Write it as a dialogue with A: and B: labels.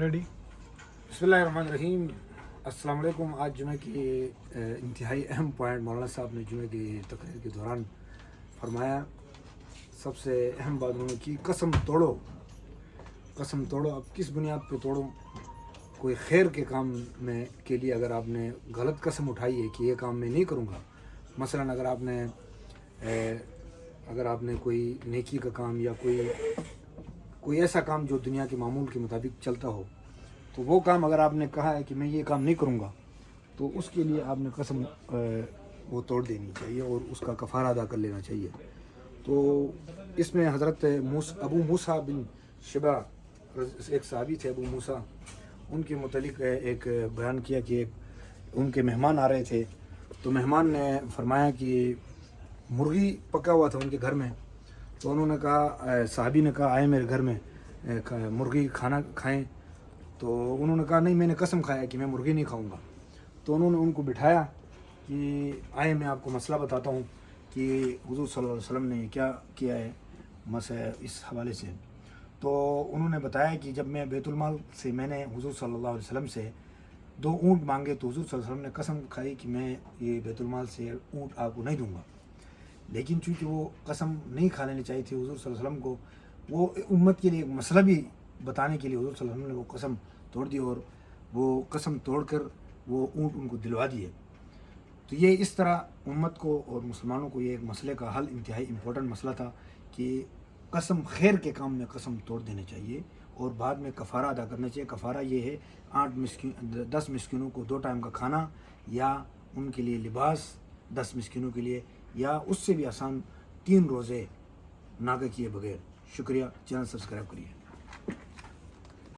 A: Ready.
B: بسمillahirrahmanirrahیم. السلام علیکم. آج جمعہ کی انتہائی اہم پوائنٹ مولانا صاحب نے جمعہ کی تقریر کے دوران فرمایا. سب سے اہم بات انہوں نے کی، قسم توڑو. قسم توڑو. اب کس بنیاد پہ توڑو؟ کوئی خیر کے کام میں کے لیے اگر آپ نے غلط قسم اٹھائی ہے کہ یہ کام میں نہیں کروں گا، مثلا اگر آپ نے کوئی نیکی کا کام یا کوئی ایسا کام جو دنیا کے معمول کے مطابق چلتا ہو، تو وہ کام اگر آپ نے کہا ہے کہ میں یہ کام نہیں کروں گا، تو اس کے لیے آپ نے قسم وہ توڑ دینی چاہیے اور اس کا کفارہ ادا کر لینا چاہیے. تو اس میں حضرت ابو موسیٰ بن شبہ، ایک صحابی تھے ابو موسیٰ، ان کے متعلق ایک بیان کیا کہ ان کے مہمان آ رہے تھے، تو مہمان نے فرمایا کہ مرغی پکا ہوا تھا ان کے گھر میں. تو انہوں نے کہا، صحابی نے کہا آئے میرے گھر میں مرغی کھانا کھائیں. تو انہوں نے کہا نہیں، میں نے قسم کھایا کہ میں مرغی نہیں کھاؤں گا. تو انہوں نے ان کو بٹھایا کہ آئے میں آپ کو مسئلہ بتاتا ہوں کہ حضور صلی اللہ علیہ وسلم نے کیا کیا ہے مسئلہ اس حوالے سے. تو انہوں نے بتایا کہ جب میں بیت المال سے میں نے حضور صلی اللہ علیہ وسلم سے 2 اونٹ مانگے، تو حضور صلی اللہ علیہ وسلم نے قسم کھائی کہ میں یہ بیت المال سے اونٹ آپ کو نہیں دوں گا. لیکن چونکہ وہ قسم نہیں کھا لینی چاہیے تھی حضور صلی اللہ علیہ وسلم کو، وہ امت کے لیے ایک مسئلہ بھی بتانے کے لیے حضور صلی اللہ علیہ وسلم نے وہ قسم توڑ دی، اور وہ قسم توڑ کر وہ اونٹ ان کو دلوا دیے. تو یہ اس طرح امت کو اور مسلمانوں کو یہ ایک مسئلے کا حل، انتہائی امپورٹنٹ مسئلہ تھا کہ قسم خیر کے کام میں قسم توڑ دینے چاہیے اور بعد میں کفارہ ادا کرنا چاہیے. کفارہ یہ ہے 10 مسکینوں کو 2 ٹائم کا کھانا، یا ان کے لیے لباس 10 مسکینوں کے لیے، یا اس سے بھی آسان 3 روزے ناگہ کیے بغیر. شکریہ. چینل سبسکرائب کریے.